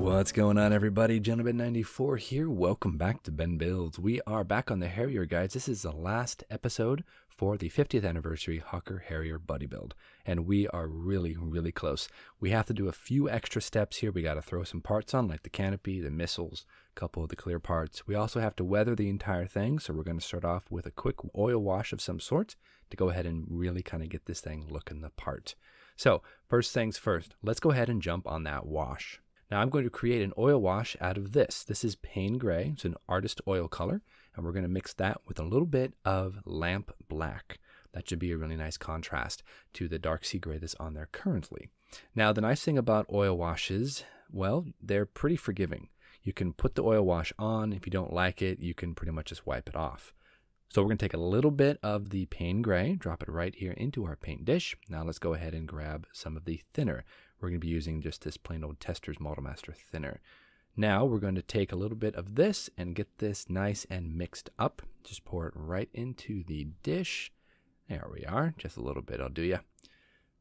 What's going on, everybody? Gentleman94 here. Welcome back to Ben Builds. We are back on the Harrier guides. This is the last episode for the 50th anniversary Hawker Harrier buddy build, and we are really close. We have to do a few extra steps here. We got to throw some parts on, like the canopy, the missiles, a couple of the clear parts. We also have to weather the entire thing, so we're going to start off with a quick oil wash of some sort to go ahead and really kind of get this thing looking the part. So first things first, let's go ahead and jump on that wash. Now I'm going to create an oil wash out of this. This is Pain Gray. It's an artist oil color, and we're going to mix that with a little bit of Lamp Black. That should be a really nice contrast to the dark sea gray that's on there currently. Now the nice thing about oil washes, well, they're pretty forgiving. You can put the oil wash on. If you don't like it, you can pretty much just wipe it off. So we're going to take a little bit of the Pain Gray, drop it right here into our paint dish. Now let's go ahead and grab some of the thinner. We're going to be using just this plain old Testors Multimaster thinner. Now we're going to take a little bit of this and get this nice and mixed up. Just pour it right into the dish. There we are. Just a little bit will do ya.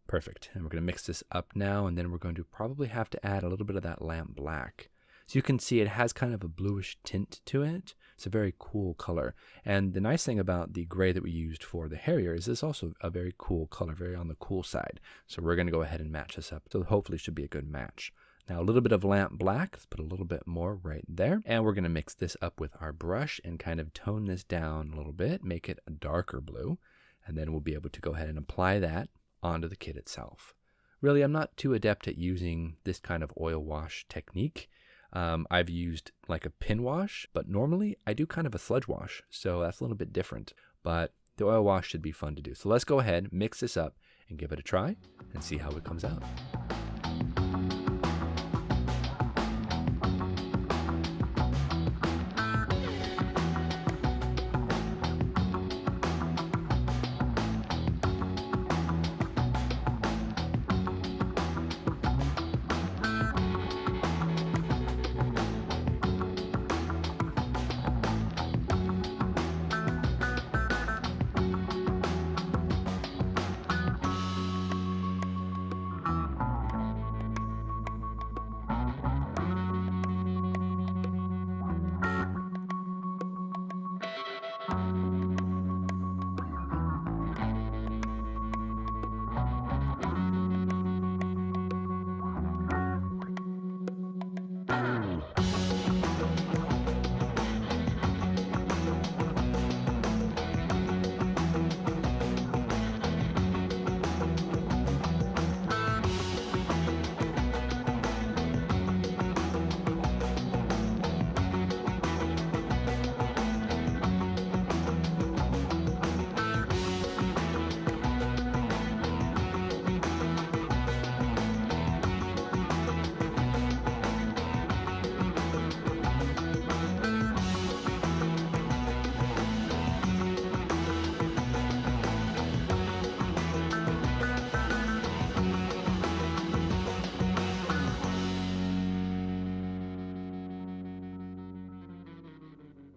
Perfect. And we're going to mix this up now, and then we're going to probably have to add a little bit of that Lamp Black. So you can see it has kind of a bluish tint to it. It's a very cool color. And the nice thing about the gray that we used for the Harrier is it's also a very cool color, very on the cool side. So we're going to go ahead and match this up. So hopefully it should be a good match. Now a little bit of Lamp Black, let's put a little bit more right there. And we're going to mix this up with our brush and kind of tone this down a little bit, make it a darker blue. And then we'll be able to go ahead and apply that onto the kit itself. Really, I'm not too adept at using this kind of oil wash technique. I've used like a pin wash, but normally I do kind of a sludge wash, so that's a little bit different, but the oil wash should be fun to do. So let's go ahead, mix this up and give it a try and see how it comes out.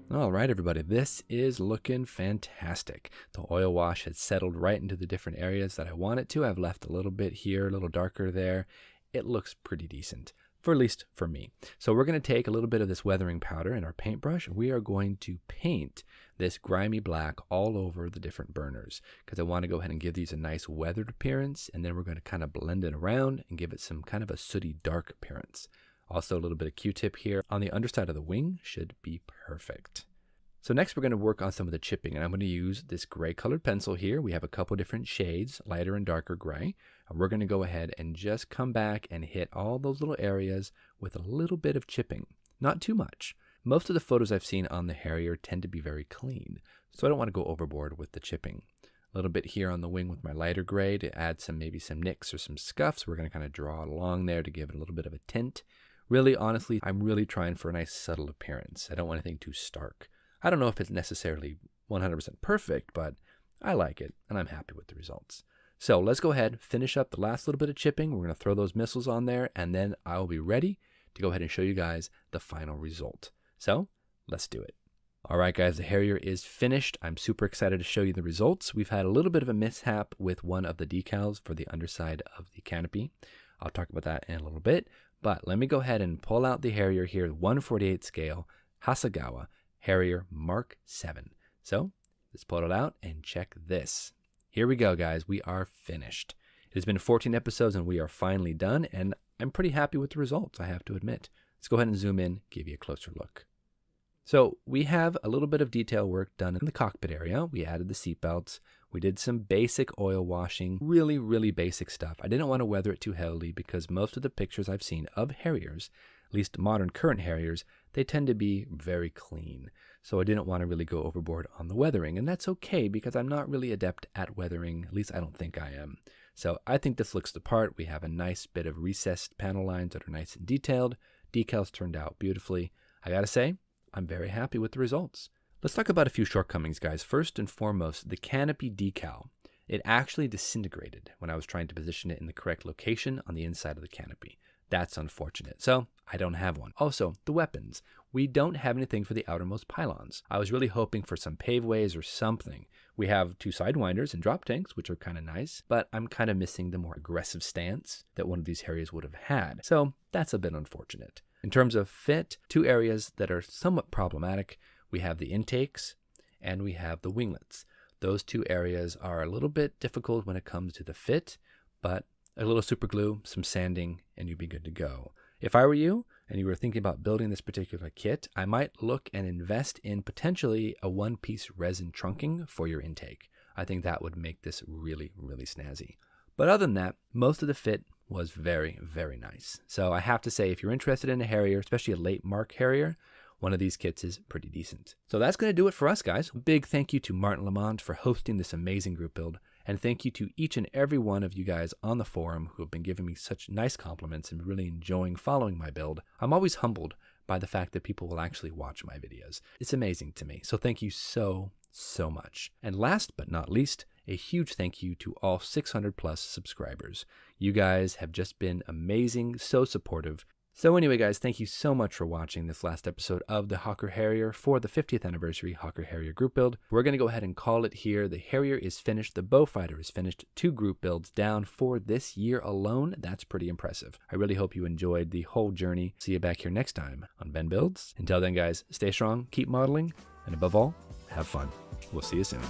All right, everybody, this is looking fantastic. The oil wash has settled right into the different areas that I want it to. I've left a little bit here, a little darker there. It looks pretty decent, for at least for me. So we're going to take a little bit of this weathering powder in our paintbrush. We are going to paint this grimy black all over the different burners because I want to go ahead and give these a nice weathered appearance, and then we're going to kind of blend it around and give it some kind of a sooty dark appearance. Also a little bit of Q-tip here on the underside of the wing should be perfect. So next we're going to work on some of the chipping, and I'm going to use this gray colored pencil here. We have a couple different shades, lighter and darker gray. And we're going to go ahead and just come back and hit all those little areas with a little bit of chipping. Not too much. Most of the photos I've seen on the Harrier tend to be very clean, so I don't want to go overboard with the chipping. A little bit here on the wing with my lighter gray to add maybe some nicks or some scuffs. We're going to kind of draw it along there to give it a little bit of a tint. Really, honestly, I'm really trying for a nice subtle appearance. I don't want anything too stark. I don't know if it's necessarily 100% perfect, but I like it, and I'm happy with the results. So let's go ahead, finish up the last little bit of chipping. We're going to throw those missiles on there, and then I'll be ready to go ahead and show you guys the final result. So let's do it. All right, guys, the Harrier is finished. I'm super excited to show you the results. We've had a little bit of a mishap with one of the decals for the underside of the canopy. I'll talk about that in a little bit, But let me go ahead and pull out the Harrier here, 1/48 scale, Hasegawa, Harrier Mark 7. So let's pull it out and check this. Here we go, guys. We are finished. It has been 14 episodes and we are finally done, and I'm pretty happy with the results, I have to admit. Let's go ahead and zoom in, give you a closer look. So we have a little bit of detail work done in the cockpit area. We added the seatbelts. We did some basic oil washing, really basic stuff. I didn't want to weather it too heavily because most of the pictures I've seen of Harriers, at least modern current Harriers, they tend to be very clean. So I didn't want to really go overboard on the weathering, and that's okay because I'm not really adept at weathering, at least I don't think I am. So I think this looks the part. We have a nice bit of recessed panel lines that are nice and detailed. Decals turned out beautifully. I gotta say, I'm very happy with the results. Let's talk about a few shortcomings, guys. First and foremost, the canopy decal. It actually disintegrated when I was trying to position it in the correct location on the inside of the canopy. That's unfortunate. So I don't have one. Also, the weapons. We don't have anything for the outermost pylons. I was really hoping for some paveways or something. We have 2 sidewinders and drop tanks, which are kind of nice, but I'm kind of missing the more aggressive stance that one of these Harriers would have had. So that's a bit unfortunate. In terms of fit, 2 areas that are somewhat problematic. We have the intakes and we have the winglets. Those 2 areas are a little bit difficult when it comes to the fit, but a little super glue, some sanding, and you'd be good to go. If I were you and you were thinking about building this particular kit, I might look and invest in potentially a 1-piece resin trunking for your intake. I think that would make this really snazzy. But other than that, most of the fit was very nice. So I have to say, if you're interested in a Harrier, especially a late Mark Harrier, one of these kits is pretty decent. So that's going to do it for us, guys. A big thank you to Martin Lamont for hosting this amazing group build. And thank you to each and every one of you guys on the forum who have been giving me such nice compliments and really enjoying following my build. I'm always humbled by the fact that people will actually watch my videos. It's amazing to me. So thank you so much. And last but not least, a huge thank you to all 600+ subscribers. You guys have just been amazing, so supportive. So anyway, guys, thank you so much for watching this last episode of the Hawker Harrier for the 50th anniversary Hawker Harrier group build. We're going to go ahead and call it here. The Harrier is finished. The Beaufighter is finished. 2 group builds down for this year alone. That's pretty impressive. I really hope you enjoyed the whole journey. See you back here next time on Ben Builds. Until then, guys, stay strong, keep modeling, and above all, have fun. We'll see you soon.